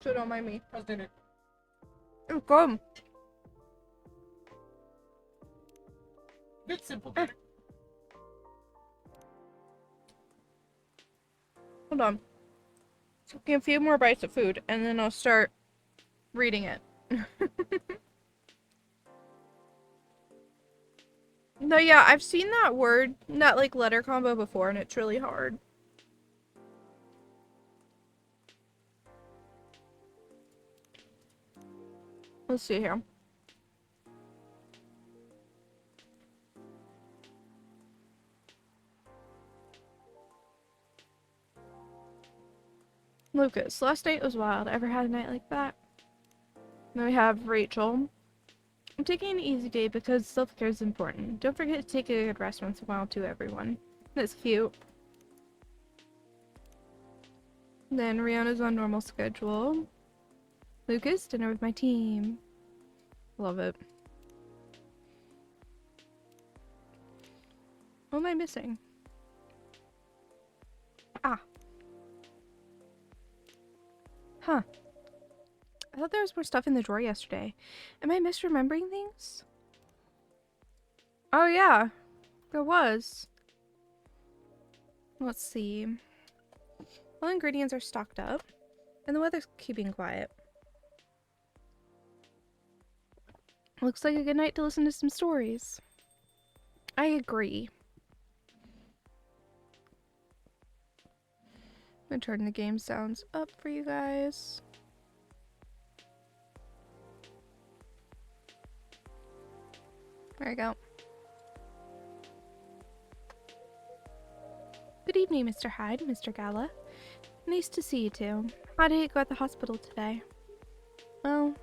so don't mind me. How's dinner? Oh, good. Good simple dinner. Hold on. Taking a few more bites of food, and then I'll start reading it. No, yeah, I've seen that word, that like letter combo before, and it's really hard. Let's see here. Lucas, last night was wild. Ever had a night like that? Then we have Rachel. I'm taking an easy day because self-care is important. Don't forget to take a good rest once in a while too, everyone. That's cute. Then Rihanna's on normal schedule. Lucas, dinner with my team. Love it. What am I missing? Ah. Huh. I thought there was more stuff in the drawer yesterday. Am I misremembering things? Oh yeah, there was. Let's see. All ingredients are stocked up, and the weather's keeping quiet. Looks like a good night to listen to some stories. I agree. I'm gonna turn the game sounds up for you guys. There you go. Good evening, Mr. Hyde, Mr. Gala. Nice to see you too. How did it go at the hospital today? Well,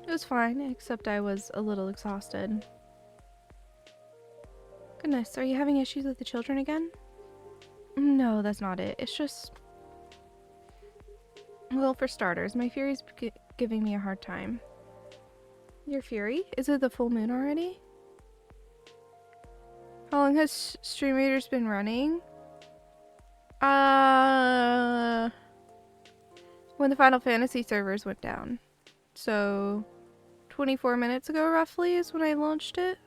it was fine, except I was a little exhausted. Goodness, are you having issues with the children again? No, that's not it. It's just... Well, for starters, my Fury's giving me a hard time. Your Fury? Is it the full moon already? How long has Stream Raiders been running? When the Final Fantasy servers went down. So, 24 minutes ago roughly is when I launched it.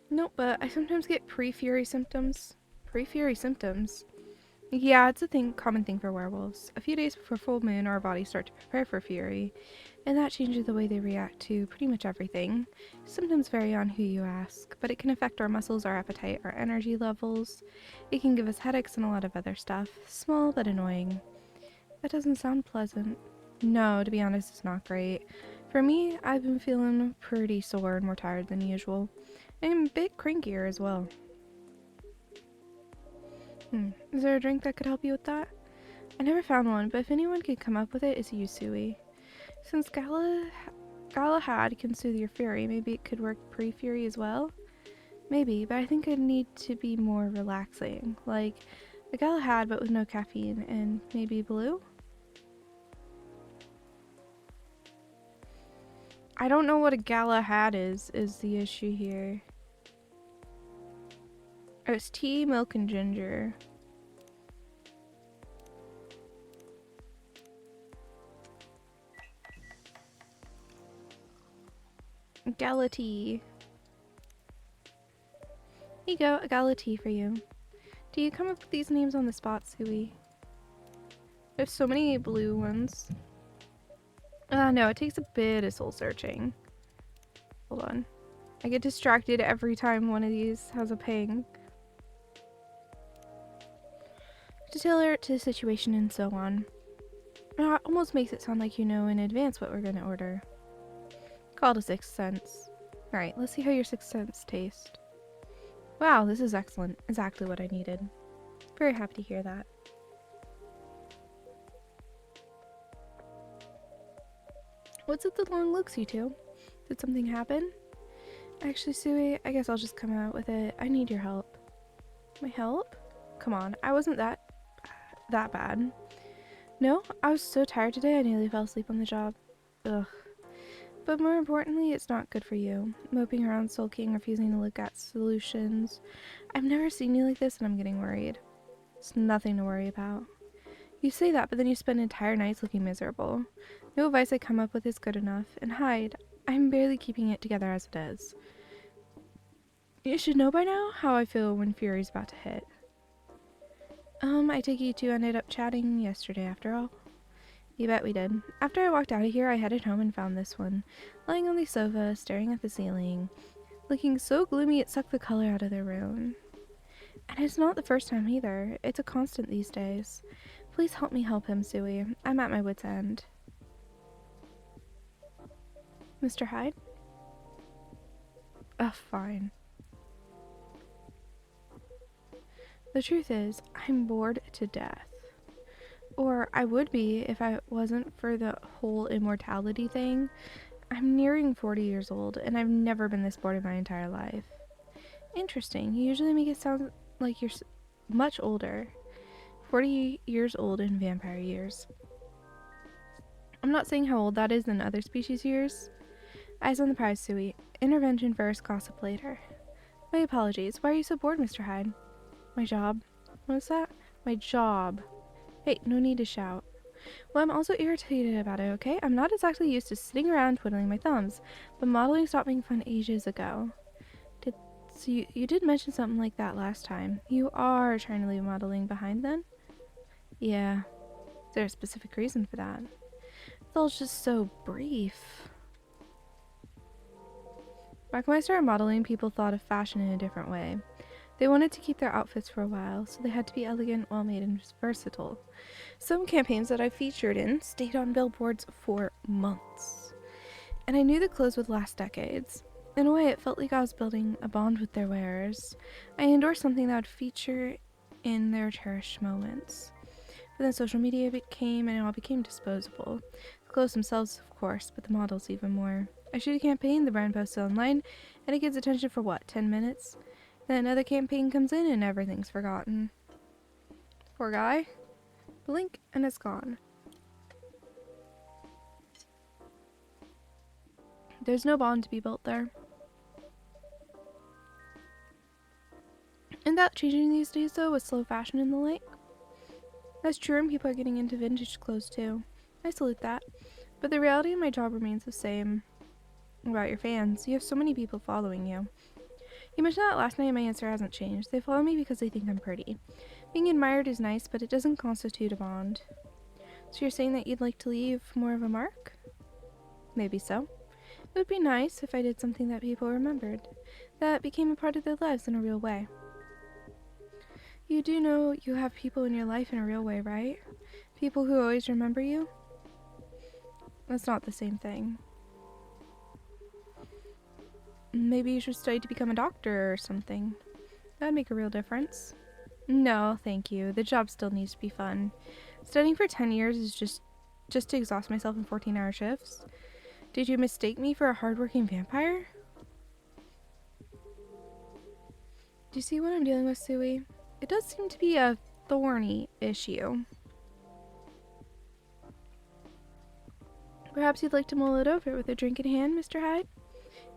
Nope, but I sometimes get pre-Fury symptoms. Pre-Fury symptoms? Yeah, it's a common thing for werewolves. A few days before full moon, our bodies start to prepare for Fury, and that changes the way they react to pretty much everything. Symptoms vary on who you ask, but it can affect our muscles, our appetite, our energy levels. It can give us headaches and a lot of other stuff. Small but annoying. That doesn't sound pleasant. No, to be honest, it's not great. For me, I've been feeling pretty sore and more tired than usual. And a bit crankier as well. Is there a drink that could help you with that? I never found one, but if anyone could come up with it, it's you, Suwey. Since Galahad can soothe your fury, maybe it could work pre-fury as well? Maybe, but I think it'd need to be more relaxing. Like a Galahad, but with no caffeine, and maybe blue? I don't know what a Galahad is the issue here. Oh, it's tea, milk, and ginger. Gala tea. Here you go, a gala tea for you. Do you come up with these names on the spot, Suwey? There's so many blue ones. No, it takes a bit of soul searching. Hold on. I get distracted every time one of these has a ping. To tailor it to the situation and so on. It almost makes it sound like you know in advance what we're gonna order. Called a sixth sense. Alright, let's see how your sixth sense tastes. Wow, this is excellent. Exactly what I needed. Very happy to hear that. What's with the long looks, you two? Did something happen? Actually, Suwey, I guess I'll just come out with it. I need your help. My help? Come on, I wasn't that bad. No, I was so tired today I nearly fell asleep on the job. Ugh. But more importantly, it's not good for you. Moping around, sulking, refusing to look at solutions. I've never seen you like this and I'm getting worried. It's nothing to worry about. You say that, but then you spend entire nights looking miserable. No advice I come up with is good enough. And Hyde, I'm barely keeping it together as it is. You should know by now how I feel when Fury's about to hit. I take you two ended up chatting yesterday after all. You bet we did. After I walked out of here, I headed home and found this one, lying on the sofa, staring at the ceiling, looking so gloomy it sucked the color out of the room. And it's not the first time either. It's a constant these days. Please help me help him, Suwey. I'm at my wit's end. Mr. Hyde? Fine. The truth is, I'm bored to death. Or I would be if I wasn't for the whole immortality thing. I'm nearing 40 years old, and I've never been this bored in my entire life. Interesting. You usually make it sound like you're much older. 40 years old in vampire years. I'm not saying how old that is in other species years. Eyes on the prize, Suwey. Intervention first, gossip later. My apologies. Why are you so bored, Mr. Hyde? My job. What's that? My job. Hey, no need to shout. Well, I'm also irritated about it, okay? I'm not exactly used to sitting around twiddling my thumbs, but modeling stopped being fun ages ago. So you did mention something like that last time. You are trying to leave modeling behind then? Yeah. Is there a specific reason for that? It's all just so brief. Back when I started modeling, people thought of fashion in a different way. They wanted to keep their outfits for a while, so they had to be elegant, well-made, and versatile. Some campaigns that I featured in stayed on billboards for months. And I knew the clothes would last decades. In a way, it felt like I was building a bond with their wearers. I endorsed something that would feature in their cherished moments. But then social media and it all became disposable. The clothes themselves, of course, but the models even more. I shoot a campaign, the brand posts it online, and it gets attention for what, 10 minutes? Then another campaign comes in and everything's forgotten. Poor guy. Blink and it's gone. There's no bond to be built there. Isn't that changing these days though, with slow fashion and the like? That's true, and people are getting into vintage clothes too. I salute that. But the reality of my job remains the same. About your fans, you have so many people following you. You mentioned that last night and my answer hasn't changed. They follow me because they think I'm pretty. Being admired is nice, but it doesn't constitute a bond. So you're saying that you'd like to leave more of a mark? Maybe so. It would be nice if I did something that people remembered, that became a part of their lives in a real way. You do know you have people in your life in a real way, right? People who always remember you? That's not the same thing. Maybe you should study to become a doctor or something. That'd make a real difference. No, thank you. The job still needs to be fun. Studying for 10 years is just to exhaust myself in 14-hour shifts. Did you mistake me for a hardworking vampire? Do you see what I'm dealing with, Suwey? It does seem to be a thorny issue. Perhaps you'd like to mull it over with a drink in hand, Mr. Hyde?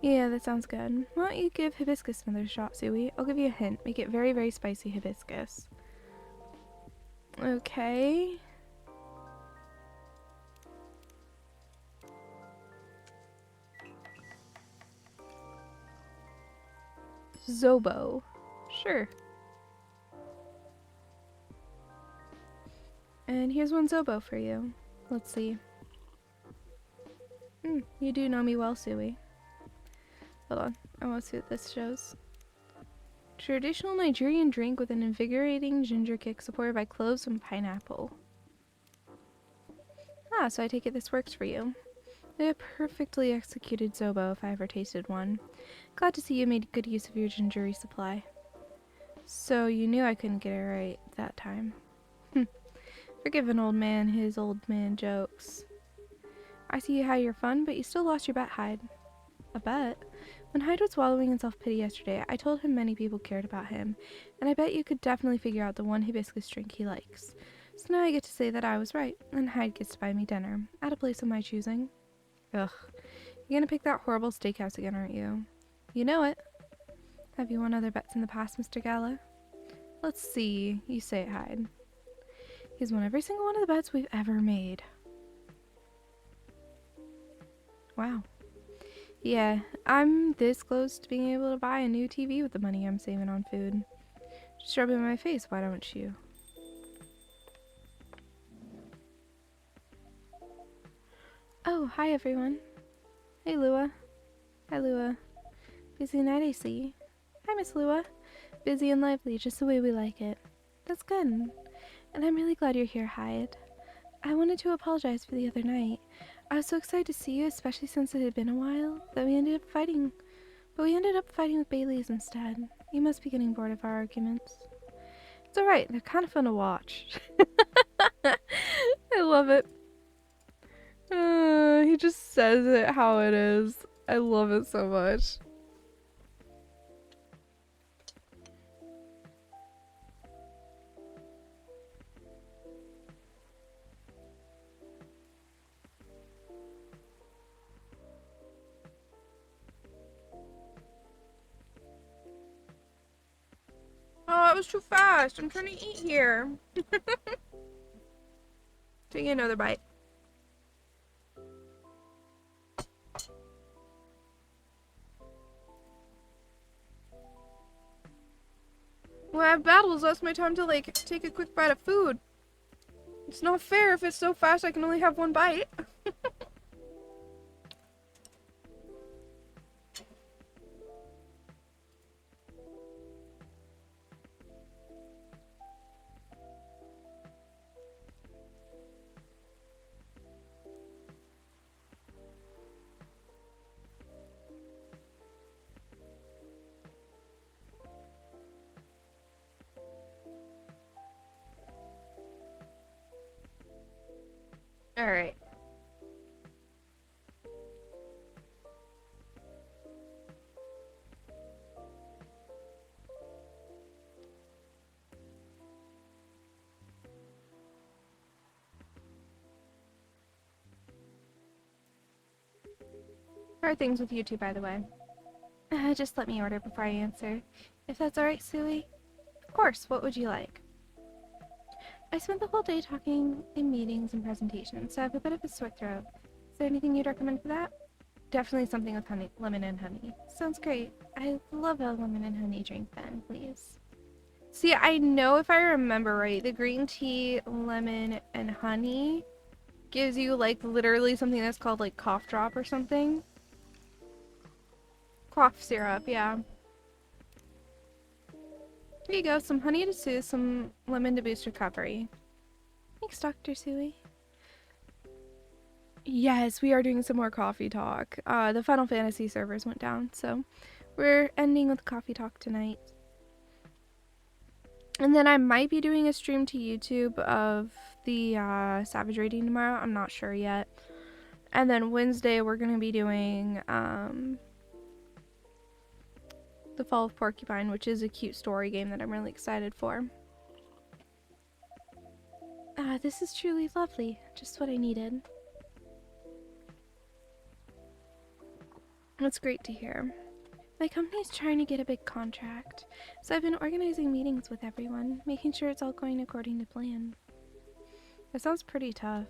Yeah, that sounds good. Why don't you give Hibiscus another shot, Suwey? I'll give you a hint. Make it very, very spicy Hibiscus. Okay. Zobo. Sure. And here's one Zobo for you. Let's see. You do know me well, Suwey. Hold on, I want to see what this shows. Traditional Nigerian drink with an invigorating ginger kick supported by cloves and pineapple. Ah, so I take it this works for you. A perfectly executed Zobo if I ever tasted one. Glad to see you made good use of your ginger supply. So you knew I couldn't get it right that time. Forgive an old man his old man jokes. I see you had your fun, but you still lost your bet, Hyde. A bet? When Hyde was wallowing in self-pity yesterday, I told him many people cared about him, and I bet you could definitely figure out the one hibiscus drink he likes. So now I get to say that I was right, and Hyde gets to buy me dinner, at a place of my choosing. Ugh. You're gonna pick that horrible steakhouse again, aren't you? You know it. Have you won other bets in the past, Mr. Gala? Let's see. You say it, Hyde. He's won every single one of the bets we've ever made. Wow. Yeah, I'm this close to being able to buy a new TV with the money I'm saving on food. Just rub it in my face, why don't you? Oh, hi everyone. Hey, Lua. Hi, Lua. Busy night, I see. Hi, Miss Lua. Busy and lively, just the way we like it. That's good. And I'm really glad you're here, Hyde. I wanted to apologize for the other night. I was so excited to see you, especially since it had been a while, that we ended up fighting. But we ended up fighting with Bailey's instead. You must be getting bored of our arguments. It's alright, they're kind of fun to watch. I love it. He just says it how it is. I love it so much. Oh, it was too fast. I'm trying to eat here. Taking another bite. When I have battles, that's my time to, like, take a quick bite of food. It's not fair if it's so fast I can only have one bite. Alright. How are things with you two, by the way? Just let me order before I answer. If that's alright, Suwey? Of course, what would you like? I spent the whole day talking in meetings and presentations, so I have a bit of a sore throat. Is there anything you'd recommend for that? Definitely something with honey, lemon and honey. Sounds great. I love a lemon and honey drink then, please. See, I know if I remember right, the green tea, lemon, and honey gives you, like, literally something that's called, like, cough drop or something. Cough syrup, yeah. Here you go, some honey to soothe, some lemon to boost recovery. Thanks, Dr. Suwey. Yes, we are doing some more coffee talk. The Final Fantasy servers went down, so we're ending with coffee talk tonight. And then I might be doing a stream to YouTube of the Savage Raiding tomorrow. I'm not sure yet. And then Wednesday we're going to be doing The Fall of Porcupine, which is a cute story game that I'm really excited for. This is truly lovely. Just what I needed. That's great to hear. My company's trying to get a big contract, so I've been organizing meetings with everyone, making sure it's all going according to plan. That sounds pretty tough.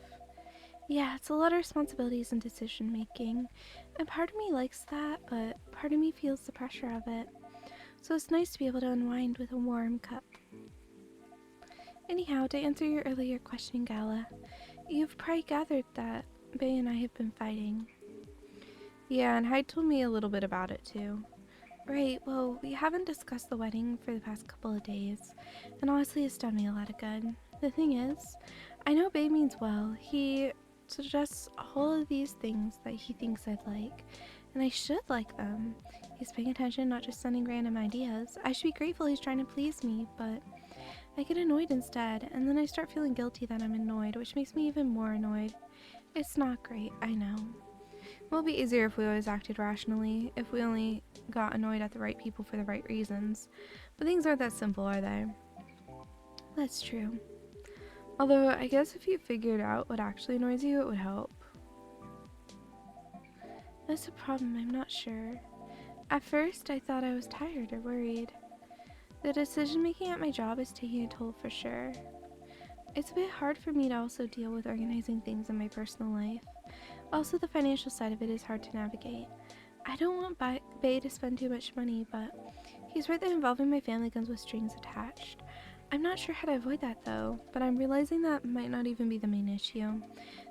Yeah, it's a lot of responsibilities and decision making, and part of me likes that, but part of me feels the pressure of it. So it's nice to be able to unwind with a warm cup. Anyhow, to answer your earlier question, Gala, you've probably gathered that Bay and I have been fighting. Yeah, and Hyde told me a little bit about it too. Right, well, we haven't discussed the wedding for the past couple of days, and honestly it's done me a lot of good. The thing is, I know Bay means well. He suggests all of these things that he thinks I'd like, and I should like them. He's paying attention, not just sending random ideas. I should be grateful he's trying to please me, but I get annoyed instead, and then I start feeling guilty that I'm annoyed, which makes me even more annoyed. It's not great, I know. It will be easier if we always acted rationally, if we only got annoyed at the right people for the right reasons. But things aren't that simple, are they? That's true. Although, I guess if you figured out what actually annoys you, it would help. That's a problem, I'm not sure. At first, I thought I was tired or worried. The decision making at my job is taking a toll for sure. It's a bit hard for me to also deal with organizing things in my personal life. Also, the financial side of it is hard to navigate. I don't want Bay to spend too much money, but he's right that involving my family comes with strings attached. I'm not sure how to avoid that though, but I'm realizing that might not even be the main issue.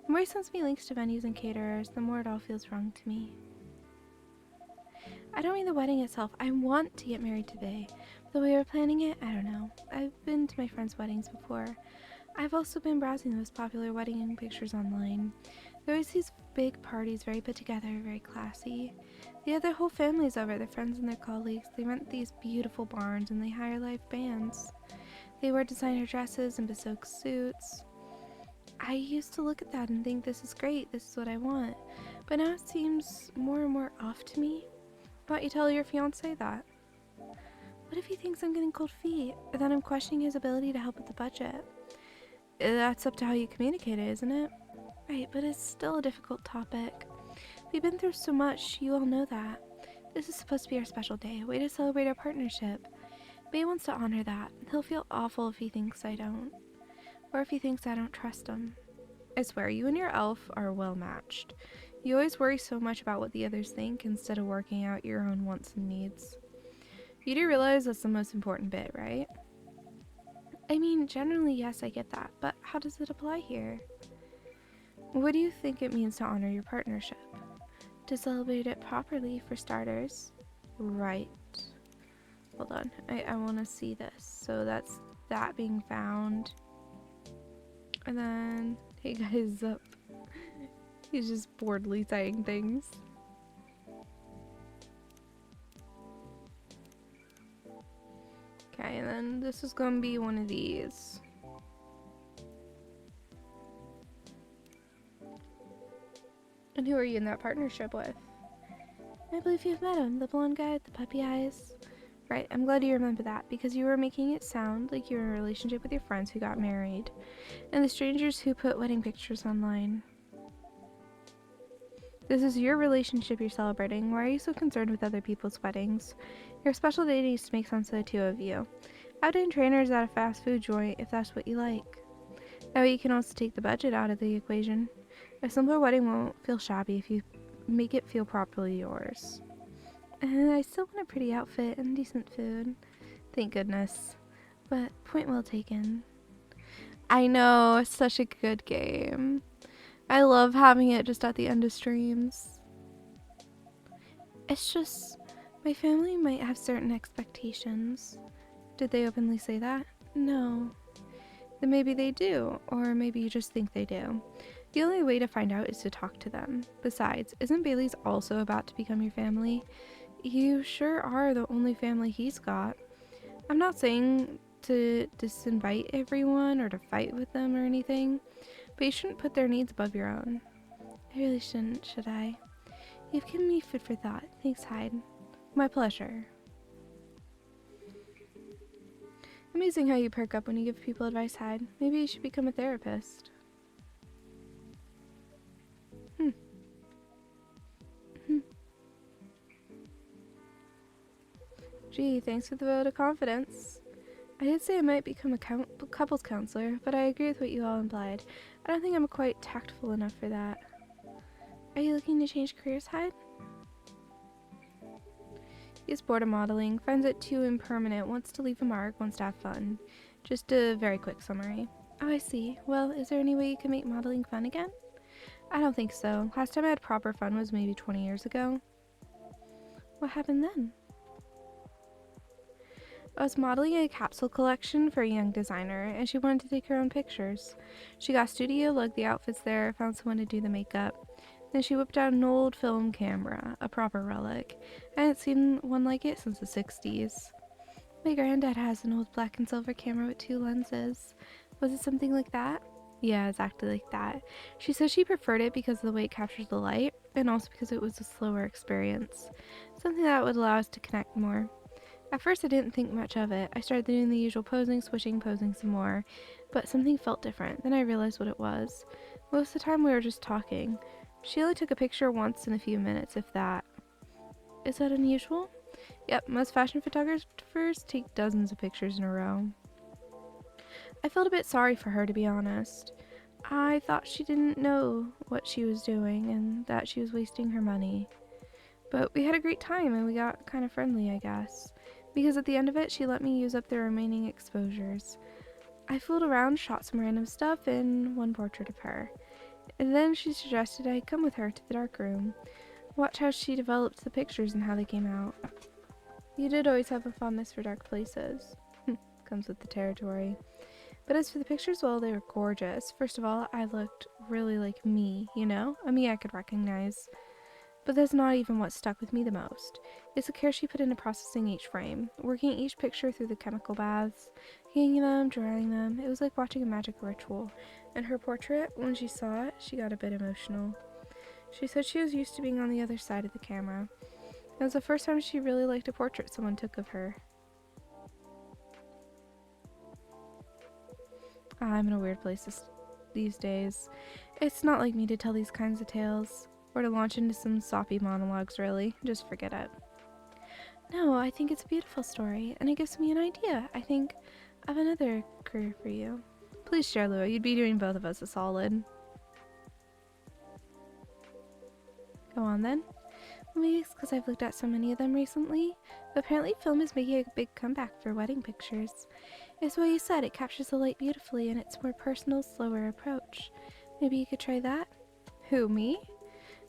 The more he sends me links to venues and caterers, the more it all feels wrong to me. I don't mean the wedding itself. I want to get married to Bay. The way we're planning it, I don't know. I've been to my friends' weddings before. I've also been browsing the most popular wedding pictures online. There are always these big parties, very put together, very classy. They have their whole families over, their friends and their colleagues. They rent these beautiful barns and they hire live bands. They wear designer dresses and bespoke suits. I used to look at that and think, this is great, this is what I want. But now it seems more and more off to me. Why don't you tell your fiancé that? What if he thinks I'm getting cold feet, or that I'm questioning his ability to help with the budget? That's up to how you communicate it, isn't it? Right, but it's still a difficult topic. We've been through so much, you all know that. This is supposed to be our special day, a way to celebrate our partnership. Bay wants to honor that. He'll feel awful if he thinks I don't. Or if he thinks I don't trust him. I swear, you and your elf are well matched. You always worry so much about what the others think instead of working out your own wants and needs. You do realize that's the most important bit, right? I mean, generally, yes, I get that, but how does it apply here? What do you think it means to honor your partnership? To celebrate it properly, for starters. Right. Hold on, I want to see this. So that's that being found. And then, hey guys, up. He's just boredly saying things. Okay, and then this is gonna be one of these. And who are you in that partnership with? I believe you've met him, the blonde guy with the puppy eyes. Right, I'm glad you remember that, because you were making it sound like you were in a relationship with your friends who got married, and the strangers who put wedding pictures online. This is your relationship you're celebrating. Why are you so concerned with other people's weddings? Your special day needs to make sense of the two of you. Out-in trainers at a fast food joint if that's what you like. That way you can also take the budget out of the equation. A simpler wedding won't feel shabby if you make it feel properly yours. And I still want a pretty outfit and decent food. Thank goodness. But point well taken. I know, it's such a good game. I love having it just at the end of streams. It's just, my family might have certain expectations. Did they openly say that? No. Then maybe they do, or maybe you just think they do. The only way to find out is to talk to them. Besides, isn't Bailey's also about to become your family? You sure are the only family he's got. I'm not saying to disinvite everyone or to fight with them or anything, but you shouldn't put their needs above your own. I really shouldn't, should I? You've given me food for thought. Thanks, Hyde. My pleasure. Amazing how you perk up when you give people advice, Hyde. Maybe you should become a therapist. Gee, thanks for the vote of confidence. I did say I might become a couples counselor, but I agree with what you all implied. I don't think I'm quite tactful enough for that. Are you looking to change careers, Hyde? He's bored of modeling, finds it too impermanent, wants to leave a mark, wants to have fun. Just a very quick summary. Oh, I see. Well, is there any way you can make modeling fun again? I don't think so. Last time I had proper fun was maybe 20 years ago. What happened then? I was modeling a capsule collection for a young designer, and she wanted to take her own pictures. She got a studio, lugged the outfits there, found someone to do the makeup. Then she whipped out an old film camera, a proper relic. I hadn't seen one like it since the 60s. My granddad has an old black and silver camera with 2 lenses. Was it something like that? Yeah, exactly like that. She says she preferred it because of the way it captures the light, and also because it was a slower experience. Something that would allow us to connect more. At first I didn't think much of it. I started doing the usual posing, switching, posing some more, but something felt different. Then I realized what it was. Most of the time we were just talking. She only took a picture once in a few minutes, if that. Is that unusual? Yep, most fashion photographers take dozens of pictures in a row. I felt a bit sorry for her, to be honest. I thought she didn't know what she was doing and that she was wasting her money. But we had a great time and we got kind of friendly, I guess. Because at the end of it, she let me use up the remaining exposures. I fooled around, shot some random stuff, and one portrait of her. And then she suggested I come with her to the darkroom, watch how she developed the pictures and how they came out. You did always have a fondness for dark places. Comes with the territory. But as for the pictures, well, they were gorgeous. First of all, I looked really like me, you know? A me I could recognize. But that's not even what stuck with me the most. It's the care she put into processing each frame, working each picture through the chemical baths, hanging them, drying them. It was like watching a magic ritual. And her portrait, when she saw it, she got a bit emotional. She said she was used to being on the other side of the camera. It was the first time she really liked a portrait someone took of her. I'm in a weird place these days. It's not like me to tell these kinds of tales, or to launch into some soppy monologues, really. Just forget it. No, I think it's a beautiful story, and it gives me an idea. I think I have another career for you. Please share, Lua. You'd be doing both of us a solid. Go on, then. Maybe it's because I've looked at so many of them recently, but apparently film is making a big comeback for wedding pictures. It's what you said, it captures the light beautifully, and it's a more personal, slower approach. Maybe you could try that? Who, me?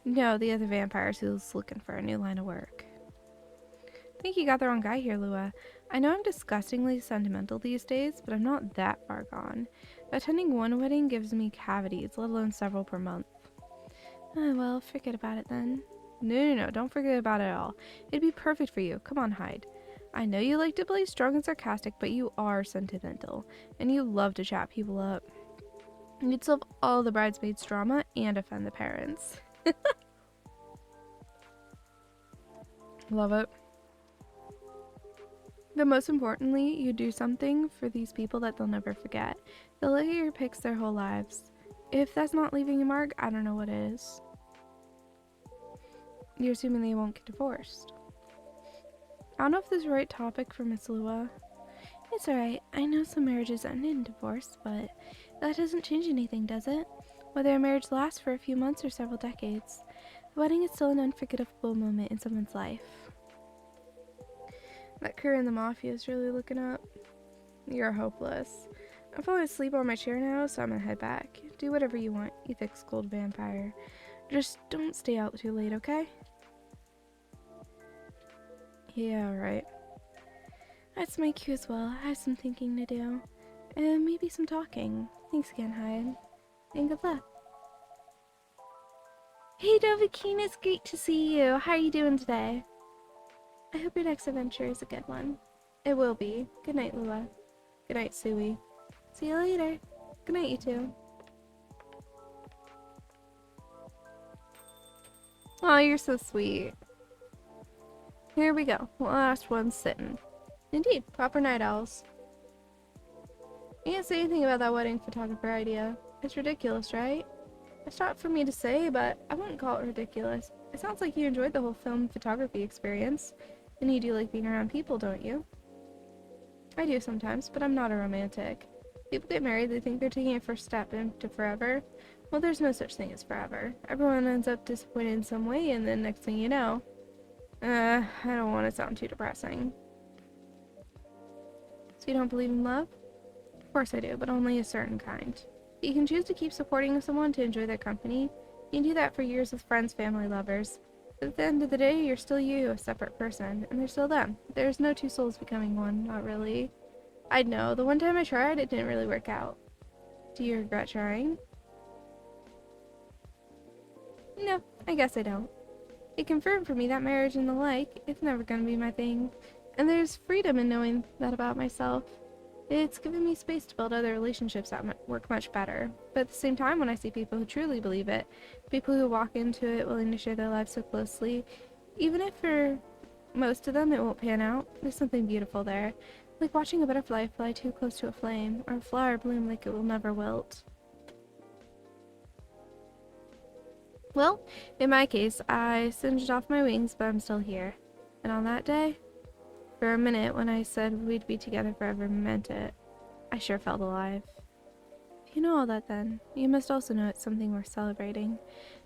No, the other vampires who's looking for a new line of work. I think you got the wrong guy here, Lua. I know I'm disgustingly sentimental these days, but I'm not that far gone. Attending one wedding gives me cavities, let alone several per month. Ah, well, forget about it then. No, don't forget about it at all. It'd be perfect for you. Come on, Hyde. I know you like to play strong and sarcastic, but you are sentimental, and you love to chat people up. You'd solve all the bridesmaids' drama and offend the parents. Love it. But most importantly, you do something for these people that they'll never forget. They'll look at your pics their whole lives. If that's not leaving a mark, I don't know what is. You're assuming they won't get divorced. I don't know if this is the right topic for Miss Lua. It's alright. I know some marriages end in divorce, but that doesn't change anything, does it? Whether a marriage lasts for a few months or several decades, the wedding is still an unforgettable moment in someone's life. That career in the mafia is really looking up. You're hopeless. I'm falling asleep on my chair now, so I'm gonna head back. Do whatever you want, you thick-skulled vampire. Just don't stay out too late, okay? Yeah, right. That's my cue as well. I have some thinking to do. And maybe some talking. Thanks again, Hyde. And good luck. Hey, Dovahkiin, it's great to see you. How are you doing today? I hope your next adventure is a good one. It will be. Good night, Lua. Good night, Suwey. See you later. Good night, you two. Aw, you're so sweet. Here we go. Last one sitting. Indeed, proper night owls. You can't say anything about that wedding photographer idea. It's ridiculous, right? It's not for me to say, but I wouldn't call it ridiculous. It sounds like you enjoyed the whole film photography experience. And you do like being around people, don't you? I do sometimes, but I'm not a romantic. People get married, they think they're taking a first step into forever. Well, there's no such thing as forever. Everyone ends up disappointed in some way, and then next thing you know... I don't want to sound too depressing. So you don't believe in love? Of course I do, but only a certain kind. You can choose to keep supporting someone to enjoy their company. You can do that for years with friends, family, lovers. But at the end of the day, you're still you, a separate person, and they're still them. There's no two souls becoming one, not really. I know, the one time I tried, it didn't really work out. Do you regret trying? No, I guess I don't. It confirmed for me that marriage and the like, it's never gonna be my thing. And there's freedom in knowing that about myself. It's given me space to build other relationships that work much better. But at the same time, when I see people who truly believe it, people who walk into it willing to share their lives so closely, even if for most of them it won't pan out, there's something beautiful there. Like watching a butterfly fly too close to a flame, or a flower bloom like it will never wilt. Well, in my case, I singed off my wings, but I'm still here. And on that day, For a minute, when I said we'd be together forever, meant it. I sure felt alive. If you know all that, then, you must also know it's something worth celebrating,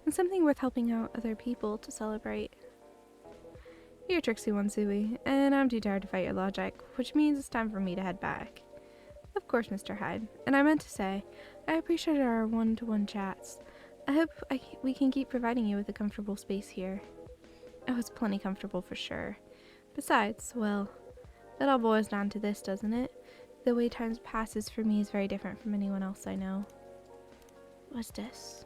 and something worth helping out other people to celebrate. You're a tricksy one, Suwey, and I'm too tired to fight your logic, which means it's time for me to head back. Of course, Mr. Hyde. And I meant to say, I appreciate our one-to-one chats. I hope we can keep providing you with a comfortable space here. Oh, it's plenty comfortable for sure. Besides, well, that all boils down to this, doesn't it? The way time passes for me is very different from anyone else I know. What's this?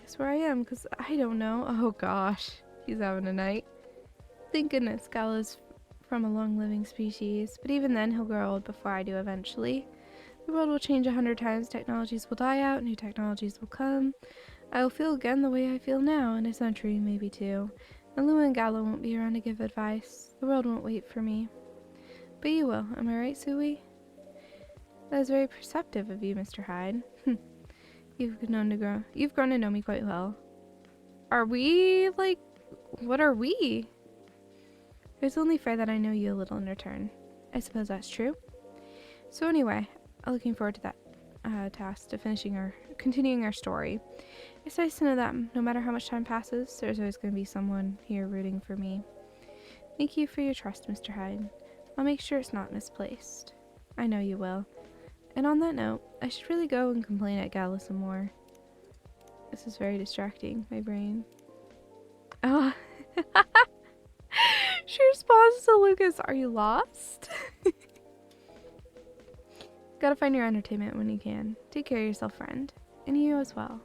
Guess where I am, because I don't know. Oh gosh, he's having a night. Thank goodness Gal is from a long-living species, but even then he'll grow old before I do eventually. The world will change 100 times, technologies will die out, new technologies will come. I will feel again the way I feel now, in a century, maybe two. And Lua and Gala won't be around to give advice. The world won't wait for me. But you will, am I right, Suwey? That is very perceptive of you, Mr. Hyde. You've grown to know me quite well. Are we, like, what are we? It's only fair that I know you a little in return. I suppose that's true. So anyway, I'm looking forward to that task, to continuing our story. It's nice to know that no matter how much time passes, there's always going to be someone here rooting for me. Thank you for your trust, Mr. Hyde. I'll make sure it's not misplaced. I know you will. And on that note, I should really go and complain at Gala some more. This is very distracting, my brain. Oh. She responds to Lucas, are you lost? Gotta find your entertainment when you can. Take care of yourself, friend. And you as well.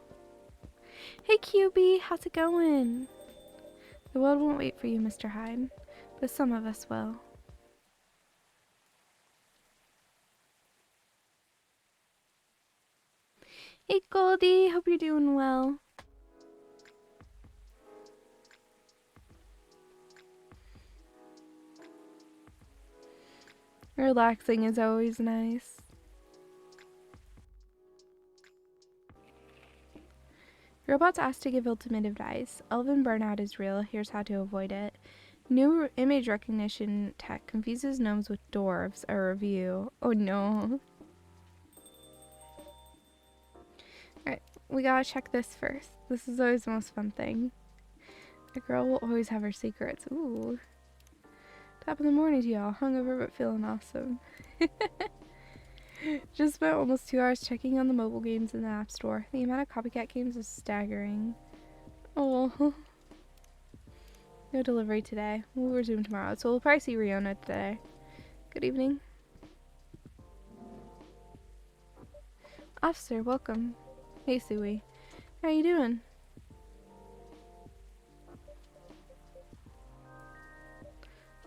Hey, QB, how's it going? The world won't wait for you, Mr. Hyde, but some of us will. Hey, Goldie, hope you're doing well. Relaxing is always nice. Robots asked to give ultimate advice. Elven burnout is real. Here's how to avoid it. New image recognition tech confuses gnomes with dwarves. A review. Oh no. Alright, we gotta check this first. This is always the most fun thing. A girl will always have her secrets. Ooh. Top of the morning to y'all. Hungover but feeling awesome. Just spent almost 2 hours checking on the mobile games in the App Store. The amount of copycat games is staggering. Oh. No delivery today. We'll resume tomorrow. So we'll probably see Riona today. Good evening. Officer, welcome. Hey, Suwey. How you doing?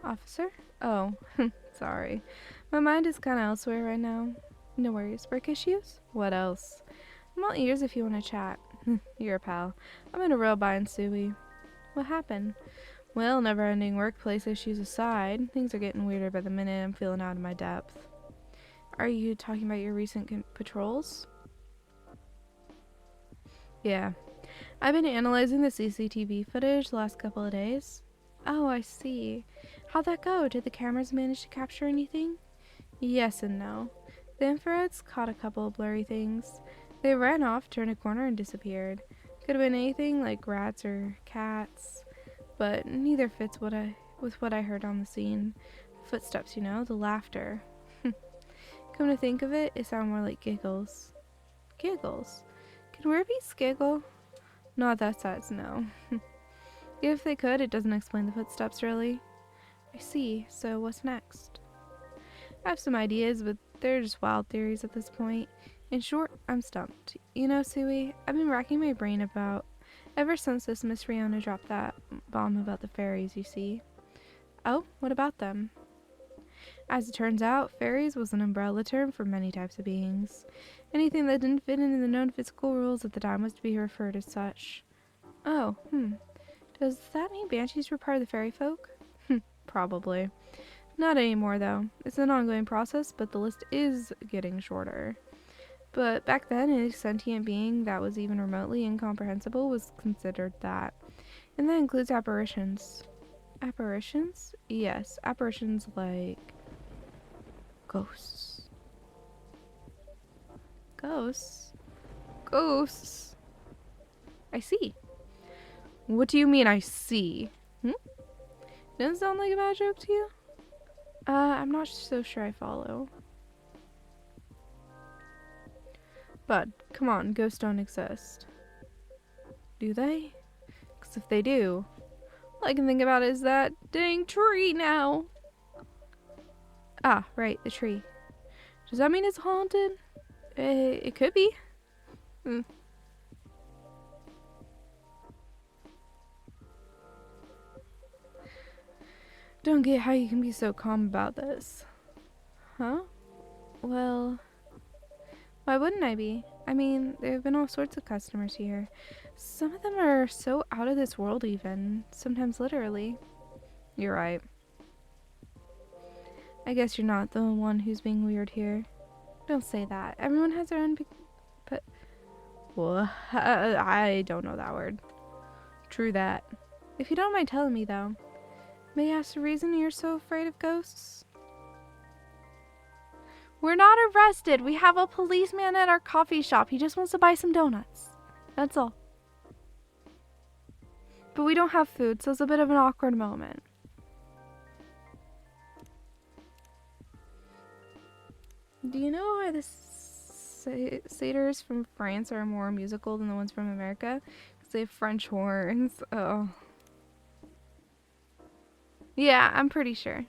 Officer? Oh, sorry. My mind is kind of elsewhere right now. No worries. Work issues? What else? I'm all ears if you want to chat. You're a pal. I'm in a real bind, Suwey. What happened? Well, never-ending workplace issues aside, things are getting weirder by the minute. I'm feeling out of my depth. Are you talking about your recent patrols? Yeah. I've been analyzing the CCTV footage the last couple of days. Oh, I see. How'd that go? Did the cameras manage to capture anything? Yes and no. The infrareds caught a couple of blurry things. They ran off, turned a corner, and disappeared. Could have been anything like rats or cats, but neither fits with what I heard on the scene. Footsteps, you know, the laughter. Come to think of it, it sounded more like giggles. Giggles? Can werewolves giggle? Not that size, no. If they could, it doesn't explain the footsteps, really. I see, so what's next? I have some ideas, but they're just wild theories at this point. In short, I'm stumped. You know, Suwey, I've been racking my brain about ever since this Miss Riona dropped that bomb about the fairies, you see. Oh, what about them? As it turns out, fairies was an umbrella term for many types of beings. Anything that didn't fit into the known physical rules at the time was to be referred as such. Oh, Does that mean banshees were part of the fairy folk? Probably. Not anymore, though. It's an ongoing process, but the list is getting shorter. But back then, a sentient being that was even remotely incomprehensible was considered that. And that includes apparitions. Apparitions? Yes, apparitions like ghosts. Ghosts? Ghosts? I see. What do you mean I see? Doesn't sound like a bad joke to you? I'm not so sure I follow. But, come on, ghosts don't exist. Do they? Because if they do, all I can think about is that dang tree now. Ah, right, the tree. Does that mean it's haunted? It could be. Don't get how you can be so calm about this. Huh? Well, why wouldn't I be? I mean, there have been all sorts of customers here. Some of them are so out of this world even, sometimes literally. You're right. I guess you're not the one who's being weird here. Don't say that. Everyone has their own but what? I don't know that word. True that. If you don't mind telling me though, may I ask the reason you're so afraid of ghosts? We're not arrested. We have a policeman at our coffee shop. He just wants to buy some donuts. That's all. But we don't have food, so it's a bit of an awkward moment. Do you know why the satyrs from France are more musical than the ones from America? Because they have French horns. Oh. Yeah, I'm pretty sure.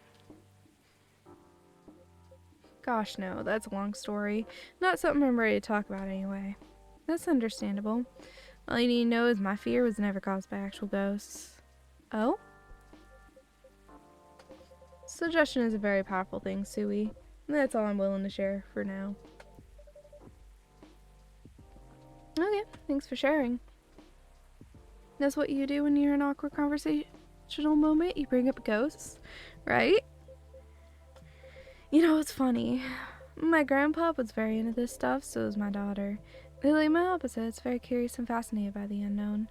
Gosh, no, that's a long story. Not something I'm ready to talk about anyway. That's understandable. All you need to know is my fear was never caused by actual ghosts. Oh? Suggestion is a very powerful thing, Suwey. That's all I'm willing to share for now. Okay, thanks for sharing. That's what you do when you're in an awkward conversational moment. You bring up ghosts, right? You know, it's funny. My grandpa was very into this stuff, so was my daughter. They're like my opposites, very curious and fascinated by the unknown.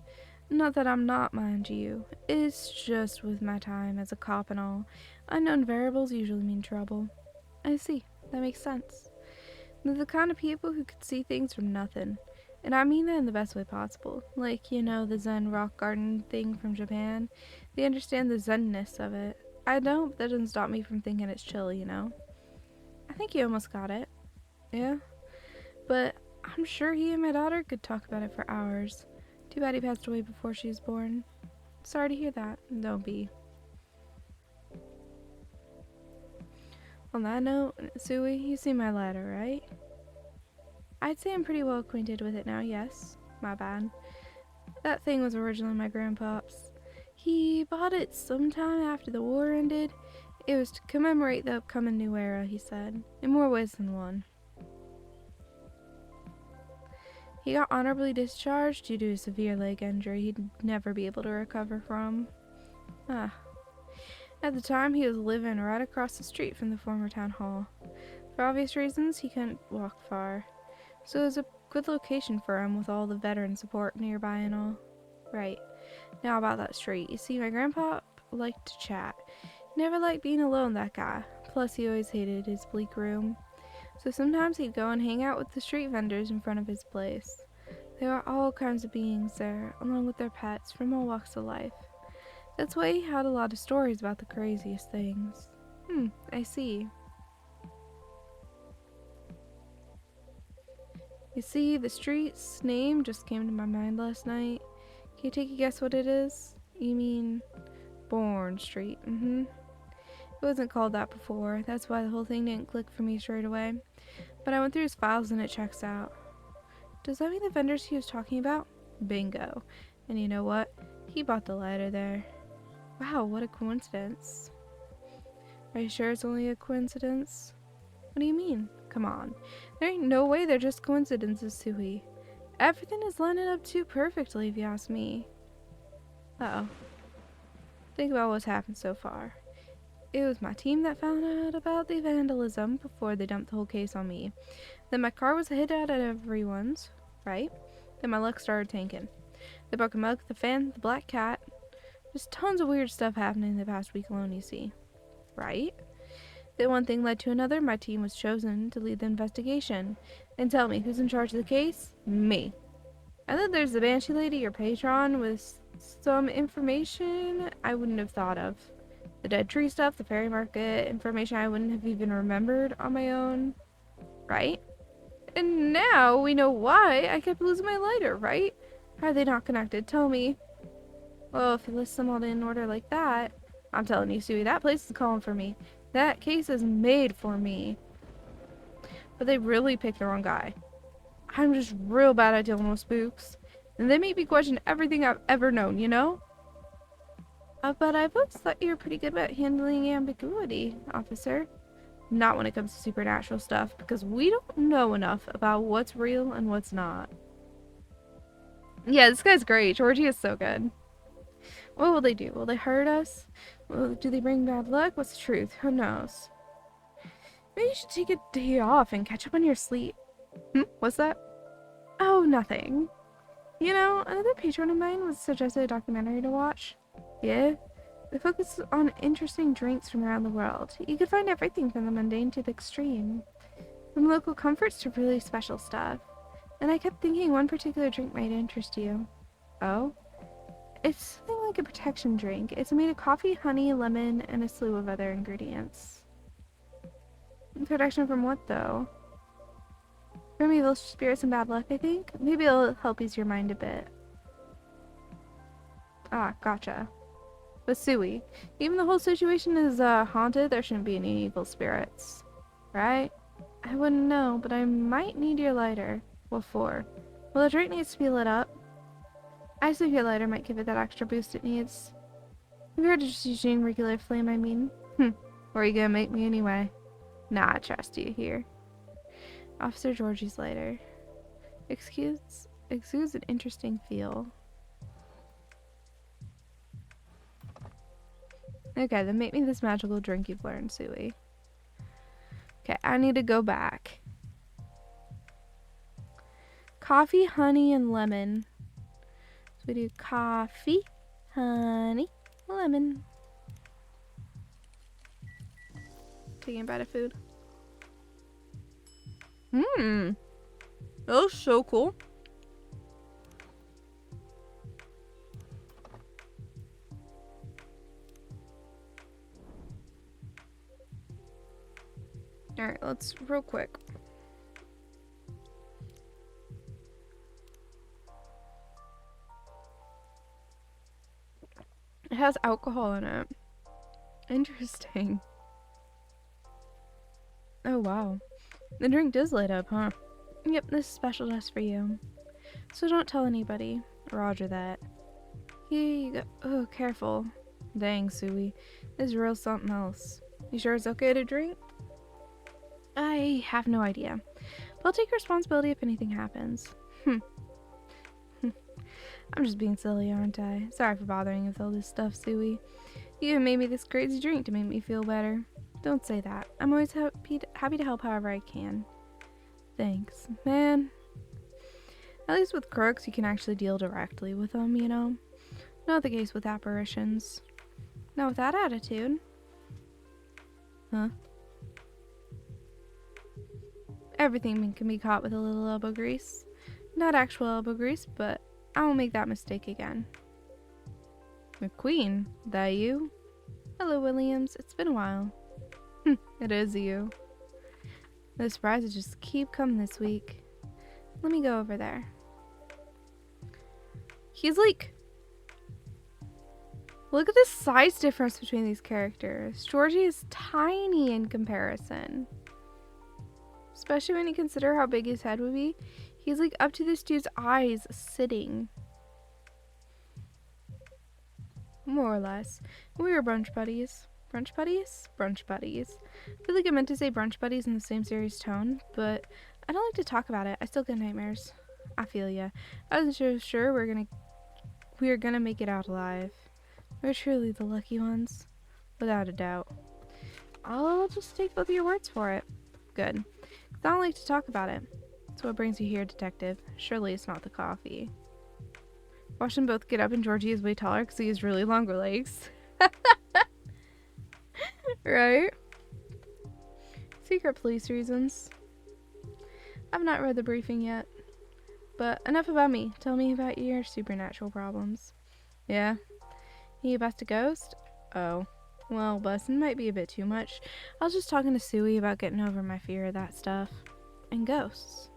Not that I'm not, mind you. It's just with my time as a cop and all, unknown variables usually mean trouble. I see. That makes sense. They're the kind of people who could see things from nothing. And I mean that in the best way possible. Like, you know, the Zen rock garden thing from Japan. They understand the Zen-ness of it. I don't, but that doesn't stop me from thinking it's chill, you know? I think you almost got it. Yeah? But I'm sure he and my daughter could talk about it for hours. Too bad he passed away before she was born. Sorry to hear that. Don't be. On that note, Suwey, you see my letter, right? I'd say I'm pretty well acquainted with it now, yes. My bad. That thing was originally my grandpa's. He bought it sometime after the war ended. It was to commemorate the upcoming new era, he said, in more ways than one. He got honorably discharged due to a severe leg injury he'd never be able to recover from. At the time, he was living right across the street from the former town hall. For obvious reasons, he couldn't walk far. So it was a good location for him with all the veteran support nearby and all. Right. Now about that street. You see, my grandpa liked to chat. He never liked being alone, that guy. Plus, he always hated his bleak room. So sometimes he'd go and hang out with the street vendors in front of his place. There were all kinds of beings there, along with their pets from all walks of life. That's why he had a lot of stories about the craziest things. I see. You see, the street's name just came to my mind last night. Can you take a guess what it is? You mean Bourne Street? It wasn't called that before. That's why the whole thing didn't click for me straight away. But I went through his files and it checks out. Does that mean the vendors he was talking about? Bingo. And you know what? He bought the lighter there. Wow, what a coincidence. Are you sure it's only a coincidence? What do you mean? Come on. There ain't no way they're just coincidences, Suwey. Everything is lining up too perfectly, if you ask me. Uh-oh. Think about what's happened so far. It was my team that found out about the vandalism before they dumped the whole case on me. Then my car was a hit out at everyone's, right? Then my luck started tanking. They broke a mug, the fan, the black cat. There's tons of weird stuff happening the past week alone, you see. Right? Then one thing led to another. My team was chosen to lead the investigation. And tell me, who's in charge of the case? Me. And then there's the Banshee lady, your patron, with some information I wouldn't have thought of. The dead tree stuff, the fairy market, information I wouldn't have even remembered on my own. Right? And now we know why I kept losing my lighter, right? How are they not connected? Tell me. Well, if you list them all in order like that, I'm telling you, Suey, that place is calling for me. That case is made for me. But they really picked the wrong guy. I'm just real bad at dealing with spooks. And they make me question everything I've ever known, you know? But I've always thought you were pretty good about handling ambiguity, officer. Not when it comes to supernatural stuff, because we don't know enough about what's real and what's not. Yeah, this guy's great. Georgie is so good. What will they do? Will they hurt us? Do they bring bad luck? What's the truth? Who knows? Maybe you should take a day off and catch up on your sleep. What's that? Oh, nothing. You know, another patron of mine was suggested a documentary to watch. Yeah? The focus is on interesting drinks from around the world. You could find everything from the mundane to the extreme. From local comforts to really special stuff. And I kept thinking one particular drink might interest you. Oh? It's something like a protection drink. It's made of coffee, honey, lemon, and a slew of other ingredients. Protection from what, though? From evil spirits and bad luck, I think? Maybe it'll help ease your mind a bit. Ah, gotcha. But Suey, even the whole situation is haunted, there shouldn't be any evil spirits. Right? I wouldn't know, but I might need your lighter. What for? Well, the drink needs to be lit up. I think your lighter might give it that extra boost it needs. Compared to just using regular flame, I mean. Or are you gonna make me anyway? Nah, I trust you here. Officer Georgie's lighter. Exudes an interesting feel. Okay, then make me this magical drink you've learned, Suey. Okay, I need to go back. Coffee, honey, and lemon. So we do coffee, honey, lemon. Taking a bite of food. That was so cool. Alright, let's real quick. It has alcohol in it. Interesting. Oh wow. The drink does light up, huh? Yep, this is special just for you. So don't tell anybody. Roger that. Here you go. Oh, careful. Dang, Suey. This is real something else. You sure it's okay to drink? I have no idea. But I'll take responsibility if anything happens. I'm just being silly, aren't I? Sorry for bothering you with all this stuff, Suey. You even made me this crazy drink to make me feel better. Don't say that. I'm always happy to help however I can. Thanks. Man. At least with crooks, you can actually deal directly with them, you know? Not the case with apparitions. Not with that attitude. Huh? Everything can be caught with a little elbow grease. Not actual elbow grease, but I won't make that mistake again. McQueen, that you? Hello, Williams. It's been a while. It is you. The surprises just keep coming this week. Let me go over there. He's like... Look at the size difference between these characters. Georgie is tiny in comparison. Especially when you consider how big his head would be. He's like up to this dude's eyes sitting. More or less. We were brunch buddies. Brunch buddies? Brunch buddies. I feel like I meant to say brunch buddies in the same serious tone, but I don't like to talk about it. I still get nightmares. I feel ya. I wasn't sure we were gonna make it out alive. We're truly the lucky ones. Without a doubt. I'll just take both of your words for it. Good. 'Cause I don't like to talk about it. So what brings you here, detective? Surely it's not the coffee. Watch them both get up, and Georgie is way taller because he has really long legs. Right? Secret police reasons. I've not read the briefing yet. But enough about me. Tell me about your supernatural problems. Yeah? You bust a ghost? Oh. Well, busting might be a bit too much. I was just talking to Suwey about getting over my fear of that stuff. And ghosts.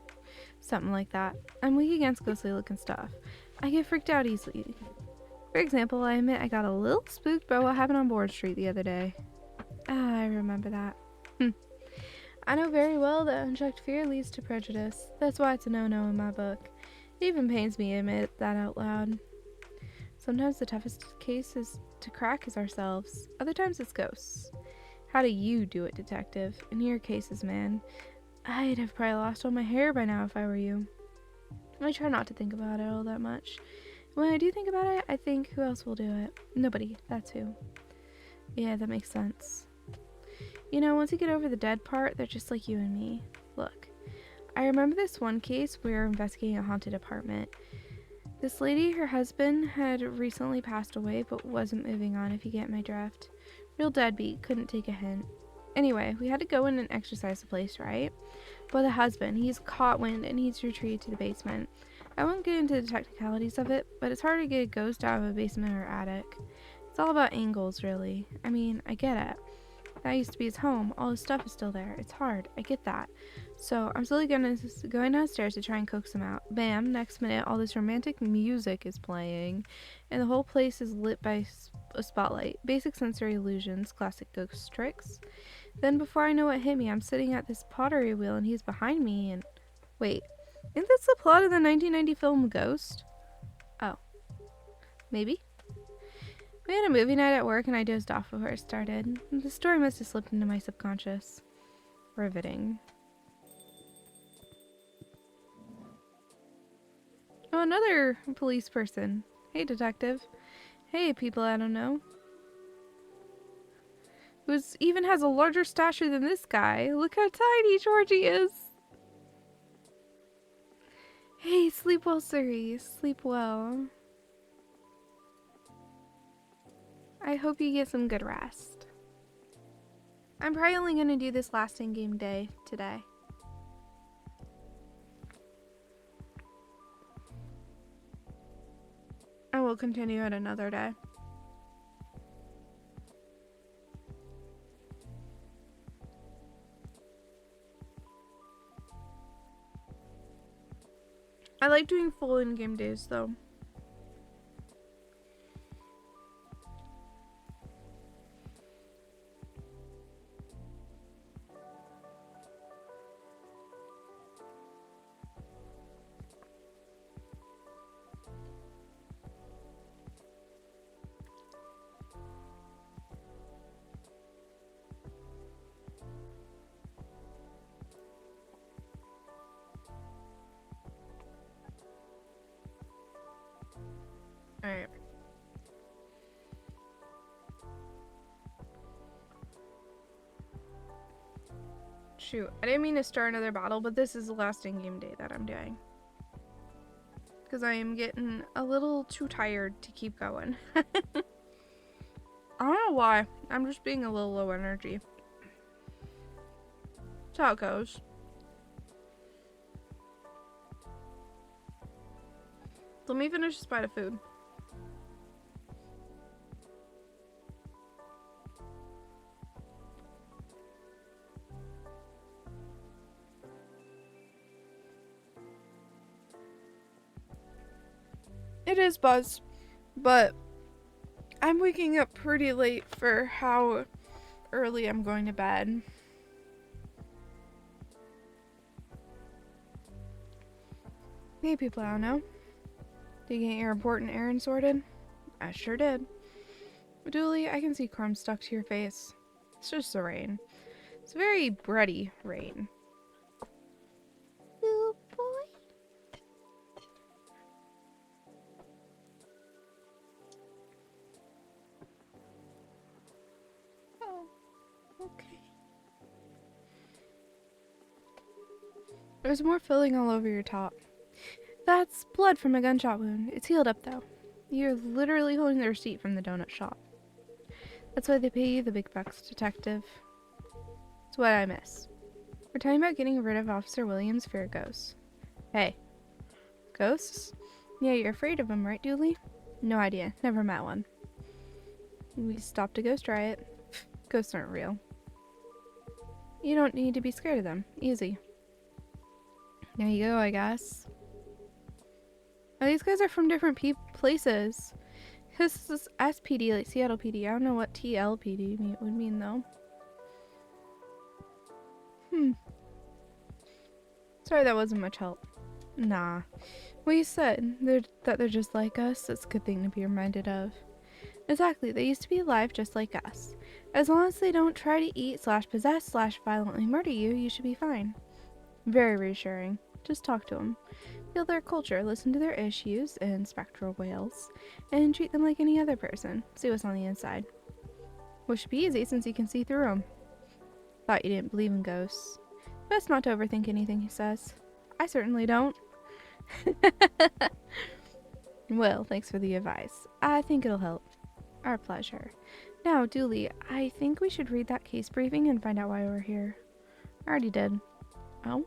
Something like that. I'm weak against ghostly looking stuff. I get freaked out easily. For example, I admit I got a little spooked by what happened on Board Street the other day. Ah, I remember that. I know very well that unchecked fear leads to prejudice. That's why it's a no-no in my book. It even pains me to admit that out loud. Sometimes the toughest case is to crack is ourselves. Other times it's ghosts. How do you do it, detective? In your cases, man, I'd have probably lost all my hair by now if I were you. I try not to think about it all that much. When I do think about it, I think, who else will do it? Nobody. That's who. Yeah, that makes sense. You know, once you get over the dead part, they're just like you and me. Look, I remember this one case we were investigating a haunted apartment. This lady, her husband, had recently passed away but wasn't moving on, if you get my drift. Real deadbeat, couldn't take a hint. Anyway, we had to go in and exercise the place, right? But the husband, he's caught wind and he's retreated to the basement. I won't get into the technicalities of it, but it's hard to get a ghost out of a basement or attic. It's all about angles, really. I mean, I get it. That used to be his home. All his stuff is still there. It's hard. I get that. So I'm slowly going downstairs to try and coax him out. Bam! Next minute, all this romantic music is playing, and the whole place is lit by a spotlight. Basic sensory illusions, classic ghost tricks. Then before I know what hit me, I'm sitting at this pottery wheel, and he's behind me. And wait, isn't this the plot of the 1990 film Ghost? Oh, maybe. We had a movie night at work and I dozed off before it started. The story must have slipped into my subconscious. Riveting. Oh, another police person. Hey, detective. Hey, people I don't know. Who even has a larger stature than this guy. Look how tiny Georgie is. Hey, sleep well, Suri. Sleep well. I hope you get some good rest. I'm probably only going to do this last in-game day today. I will continue at another day. I like doing full in-game days though. Alright. Shoot, I didn't mean to start another battle, but this is the last in-game day that I'm doing. Because I am getting a little too tired to keep going. I don't know why. I'm just being a little low energy. That's how it goes. Let me finish this bite of food. It is Buzz, but I'm waking up pretty late for how early I'm going to bed. Hey people I don't know. Did you get your important errand sorted? I sure did. Dooley, I can see crumbs stuck to your face. It's just the rain. It's very bready rain. Little boy. Oh, okay. There's more filling all over your top. That's blood from a gunshot wound. It's healed up though. You're literally holding the receipt from the donut shop. That's why they pay you the big bucks, detective. It's what I miss. We're talking about getting rid of Officer Williams' fear ghosts. Hey. Ghosts? Yeah, you're afraid of them, right, Dooley? No idea. Never met one. We stopped a ghost riot. Ghosts aren't real. You don't need to be scared of them. Easy. There you go, I guess. Oh, these guys are from different places. This is SPD, like Seattle PD. I don't know what TLPD would mean, though. Sorry that wasn't much help. Nah. Well, you said that they're just like us. That's a good thing to be reminded of. Exactly. They used to be alive just like us. As long as they don't try to eat / possess / violently murder you, you should be fine. Very reassuring. Just talk to them. Feel their culture, listen to their issues and spectral wails, and treat them like any other person. See what's on the inside. Which should be easy since you can see through them. Thought you didn't believe in ghosts. Best not to overthink anything he says. I certainly don't. Well, thanks for the advice. I think it'll help. Our pleasure. Now, Dooley, I think we should read that case briefing and find out why we're here. I already did. Oh?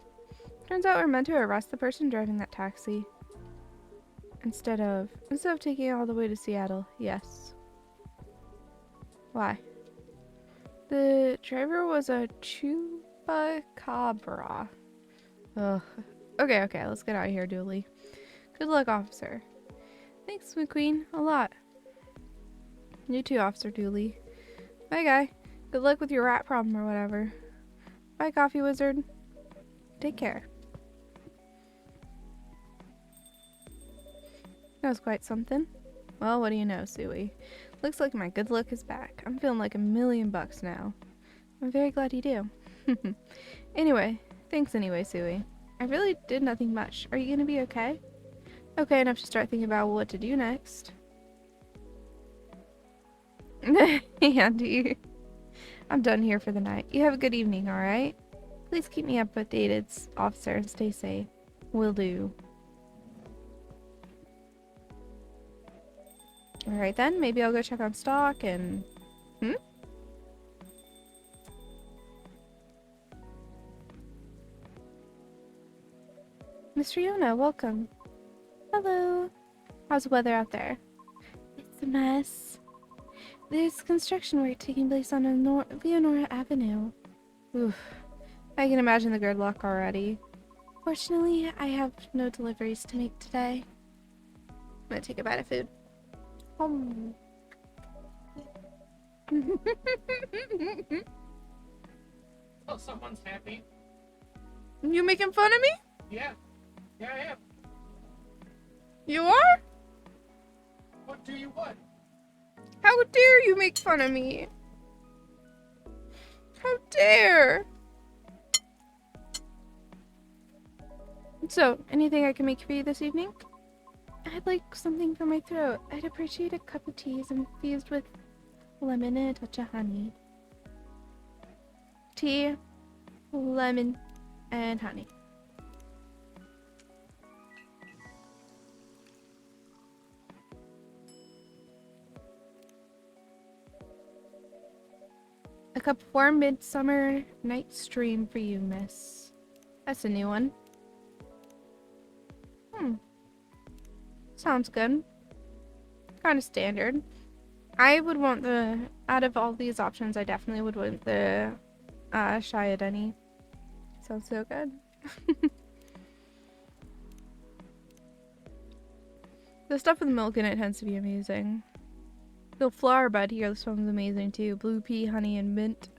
Turns out we're meant to arrest the person driving that taxi. Instead of taking it all the way to Seattle. Yes. Why? The driver was a chupacabra. Ugh. Okay, let's get out of here, Dooley. Good luck, officer. Thanks, McQueen. A lot. You too, Officer Dooley. Bye, guy. Good luck with your rat problem or whatever. Bye, Coffee Wizard. Take care. That was quite something. Well, what do you know, Suwey? Looks like my good luck is back. I'm feeling like $1,000,000 now. I'm very glad you do. Anyway, thanks anyway, Suwey. I really did nothing much. Are you gonna be okay? Okay enough to start thinking about what to do next. Andy. I'm done here for the night. You have a good evening, alright? Please keep me updated, officer, and stay safe. Will do. Alright then, maybe I'll go check on stock and... Miss Riona, welcome. Hello. How's the weather out there? It's a mess. There's construction work taking place on Leonora Avenue. Oof. I can imagine the gridlock already. Fortunately, I have no deliveries to make today. I'm gonna take a bite of food. Oh, someone's happy. You making fun of me? Yeah. Yeah, I am. You are? What do you want? How dare you make fun of me? How dare? So, anything I can make for you this evening? I'd like something for my throat. I'd appreciate a cup of tea infused with lemon and a touch of honey. Tea, lemon, and honey. A cup of warm midsummer night stream for you, miss. That's a new one. Sounds good. Kind of standard. I would want out of all these options, I definitely would want the Shayadeni. Sounds so good. The stuff with milk in it tends to be amazing. The flower bud here, this one's amazing too. Blue pea, honey, and mint.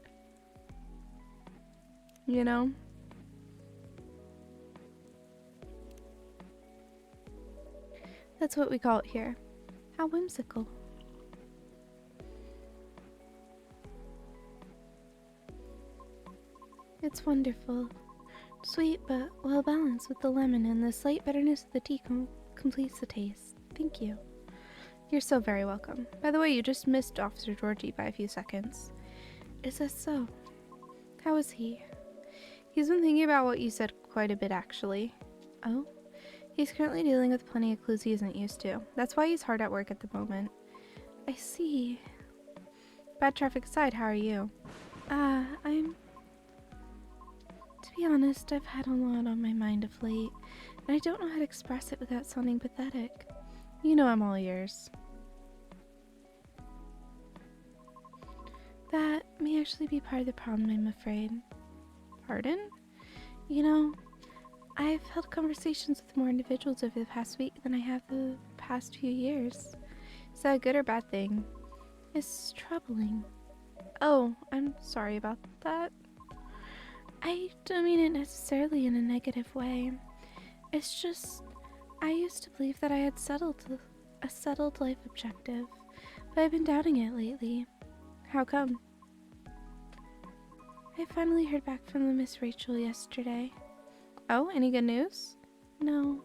You know? That's what we call it here. How whimsical. It's wonderful. Sweet but well balanced with the lemon, and the slight bitterness of the tea completes the taste. Thank you. You're so very welcome. By the way, you just missed Officer Georgie by a few seconds. Is that so? How is he? He's been thinking about what you said quite a bit, actually. Oh? He's currently dealing with plenty of clues he isn't used to. That's why he's hard at work at the moment. I see. Bad traffic aside, how are you? To be honest, I've had a lot on my mind of late, and I don't know how to express it without sounding pathetic. You know I'm all ears. That may actually be part of the problem, I'm afraid. Pardon? You know, I've held conversations with more individuals over the past week than I have the past few years. Is that a good or bad thing? It's troubling. Oh, I'm sorry about that. I don't mean it necessarily in a negative way. It's just, I used to believe that I had a settled life objective, but I've been doubting it lately. How come? I finally heard back from the Miss Rachel yesterday. Oh, any good news? No.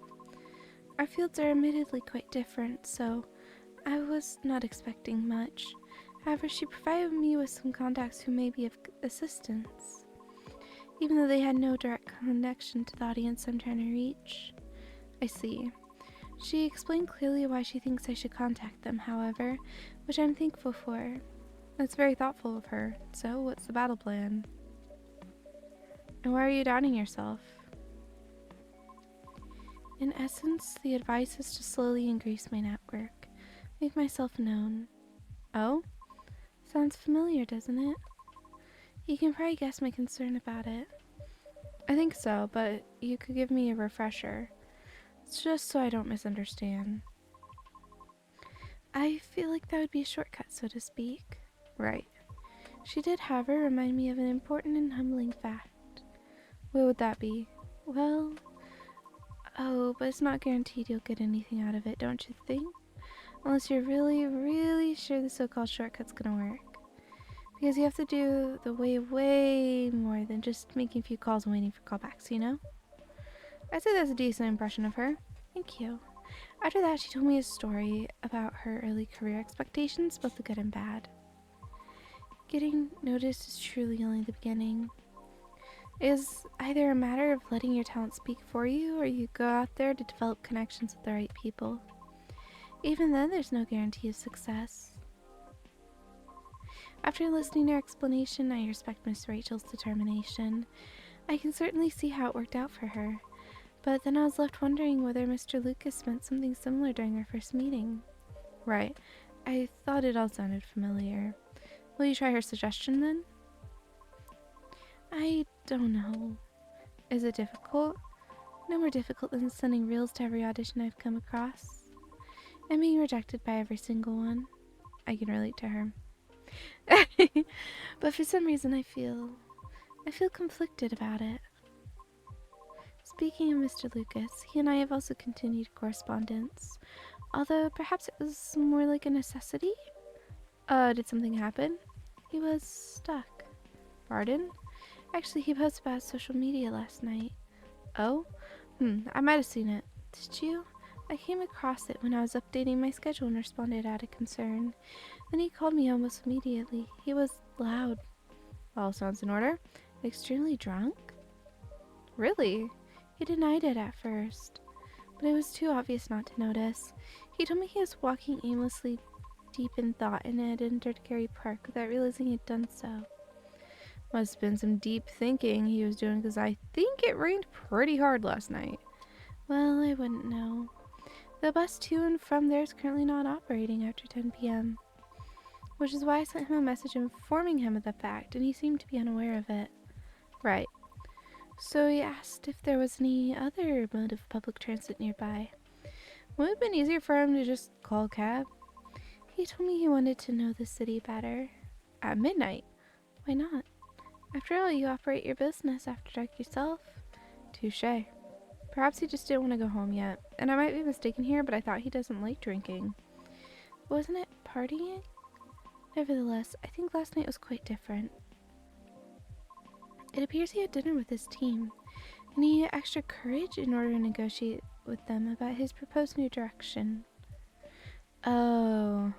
Our fields are admittedly quite different, so I was not expecting much. However, she provided me with some contacts who may be of assistance, even though they had no direct connection to the audience I'm trying to reach. I see. She explained clearly why she thinks I should contact them, however, which I'm thankful for. That's very thoughtful of her. So, what's the battle plan? And why are you doubting yourself? In essence, the advice is to slowly increase my network, make myself known. Oh? Sounds familiar, doesn't it? You can probably guess my concern about it. I think so, but you could give me a refresher. It's just so I don't misunderstand. I feel like that would be a shortcut, so to speak. Right. She did, however, remind me of an important and humbling fact. What would that be? Well, but it's not guaranteed you'll get anything out of it, don't you think? Unless you're really, really sure the so-called shortcut's gonna work. Because you have to do the way more than just making a few calls and waiting for callbacks, you know? I'd say that's a decent impression of her. Thank you. After that, she told me a story about her early career expectations, both the good and bad. Getting noticed is truly only the beginning. It is either a matter of letting your talent speak for you, or you go out there to develop connections with the right people. Even then, there's no guarantee of success. After listening to her explanation, I respect Miss Rachel's determination. I can certainly see how it worked out for her. But then I was left wondering whether Mr. Lucas meant something similar during our first meeting. Right. I thought it all sounded familiar. Will you try her suggestion then? I don't know. Is it difficult? No more difficult than sending reels to every audition I've come across. And being rejected by every single one. I can relate to her. But for some reason I feel conflicted about it. Speaking of Mr. Lucas, he and I have also continued correspondence. Although perhaps it was more like a necessity? Did something happen? He was stuck. Pardon? Actually, he posted about social media last night. Oh? I might have seen it. Did you? I came across it when I was updating my schedule and responded out of concern. Then he called me almost immediately. He was loud. All sounds in order. Extremely drunk? Really? He denied it at first, but it was too obvious not to notice. He told me he was walking aimlessly deep in thought and had entered Gary Park without realizing he'd done so. Must have been some deep thinking he was doing, because I think it rained pretty hard last night. Well, I wouldn't know. The bus to and from there is currently not operating after 10 p.m., which is why I sent him a message informing him of the fact, and he seemed to be unaware of it. Right. So he asked if there was any other mode of public transit nearby. Would it have been easier for him to just call a cab? He told me he wanted to know the city better. At midnight? Why not? After all, you operate your business after dark yourself. Touché. Perhaps he just didn't want to go home yet. And I might be mistaken here, but I thought he doesn't like drinking. Wasn't it partying? Nevertheless, I think last night was quite different. It appears he had dinner with his team, and he had extra courage in order to negotiate with them about his proposed new direction. Oh.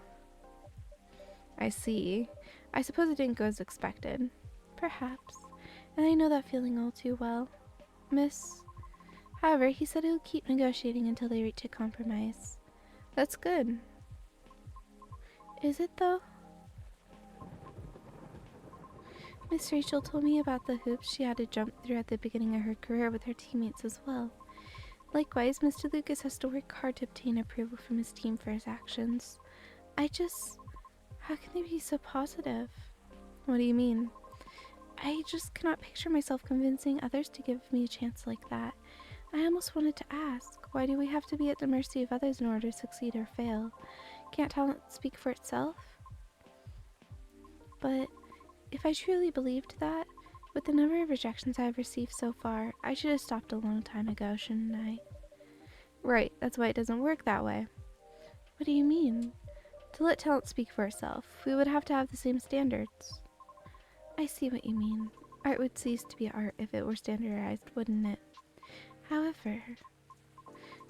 I see. I suppose it didn't go as expected. Perhaps. And I know that feeling all too well. Miss, However, he said he'll keep negotiating until they reach a compromise. That's good. Is it though? Miss Rachel told me about the hoops she had to jump through at the beginning of her career with her teammates as well. Likewise, Mr. Lucas has to work hard to obtain approval from his team for his actions. How can they be so positive? What do you mean? I just cannot picture myself convincing others to give me a chance like that. I almost wanted to ask, why do we have to be at the mercy of others in order to succeed or fail? Can't talent speak for itself? But if I truly believed that, with the number of rejections I've received so far, I should have stopped a long time ago, shouldn't I? Right, that's why it doesn't work that way. What do you mean? To let talent speak for itself, we would have to have the same standards. I see what you mean. Art would cease to be art if it were standardized, wouldn't it? However,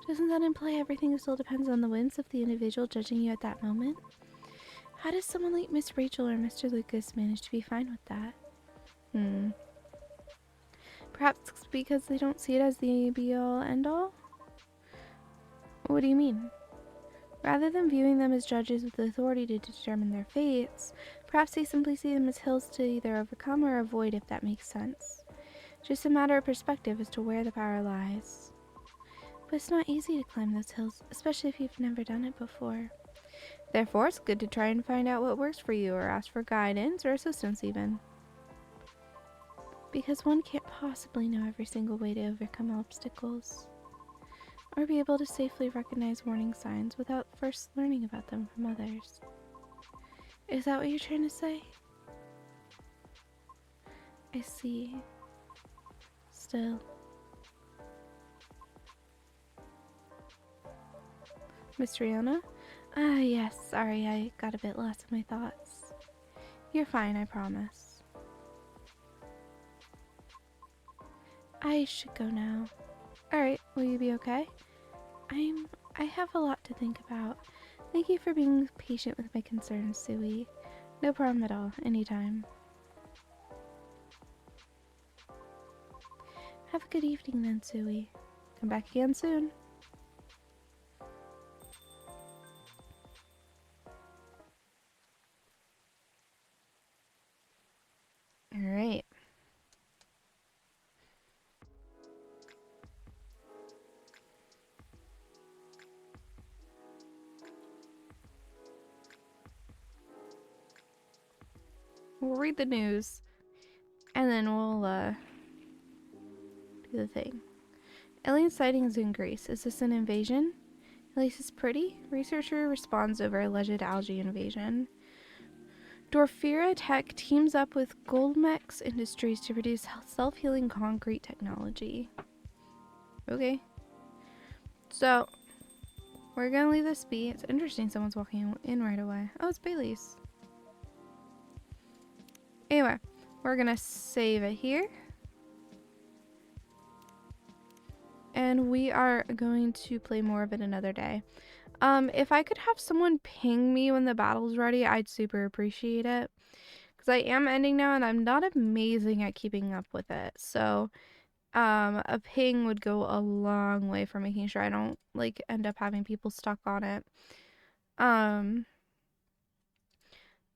doesn't that imply everything still depends on the whims of the individual judging you at that moment? How does someone like Miss Rachel or Mr. Lucas manage to be fine with that? Perhaps it's because they don't see it as the be-all, end-all? What do you mean? Rather than viewing them as judges with the authority to determine their fates, perhaps they simply see them as hills to either overcome or avoid, if that makes sense. Just a matter of perspective as to where the power lies. But it's not easy to climb those hills, especially if you've never done it before. Therefore, it's good to try and find out what works for you, or ask for guidance or assistance even. Because one can't possibly know every single way to overcome obstacles, or be able to safely recognize warning signs without first learning about them from others. Is that what you're trying to say? I see. Still. Miss Rihanna? Ah, yes, sorry, I got a bit lost in my thoughts. You're fine, I promise. I should go now. Alright, will you be okay? I have a lot to think about. Thank you for being patient with my concerns, Suwey. No problem at all, anytime. Have a good evening then, Suwey. Come back again soon. Alright. We'll read the news, and then we'll, do the thing. Alien sightings in Greece. Is this an invasion? At least it's pretty. Researcher responds over alleged algae invasion. Dorfira Tech teams up with Goldmex Industries to produce self-healing concrete technology. Okay. So, we're gonna leave this be. It's interesting someone's walking in right away. Oh, it's Bailey's. Anyway, we're gonna save it here. And we are going to play more of it another day. If I could have someone ping me when the battle's ready, I'd super appreciate it. Because I am ending now and I'm not amazing at keeping up with it. So, a ping would go a long way for making sure I don't, like, end up having people stuck on it. I'm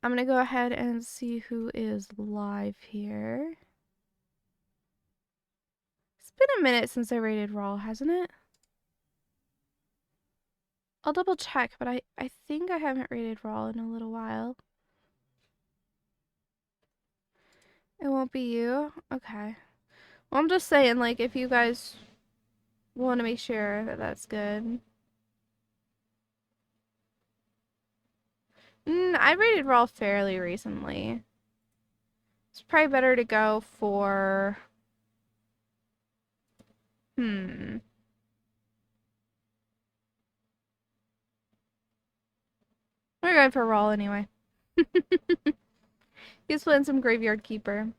gonna go ahead and see who is live here. It's been a minute since I rated Raw, hasn't it? I'll double check, but I think I haven't rated Raw in a little while. It won't be you? Okay. Well, I'm just saying, like, if you guys want to make sure that that's good. I rated Raw fairly recently. It's probably better to go for... We're going for Raw anyway. He's playing some Graveyard Keeper.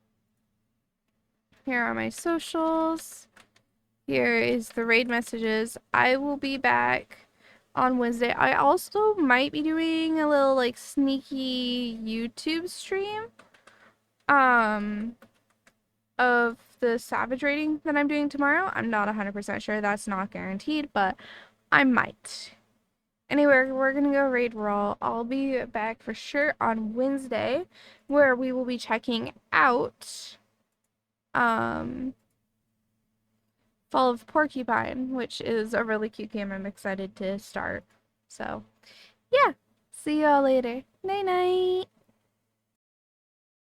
Here are my socials. Here is the raid messages. I will be back on Wednesday. I also might be doing a little, like, sneaky YouTube stream of the Savage rating that I'm doing tomorrow. I'm not 100% sure. That's not guaranteed, but I might. Anyway, we're gonna go raid Raw. I'll be back for sure on Wednesday, where we will be checking out Fall of Porcupine, which is a really cute game I'm excited to start. So, yeah. See y'all later. Night night.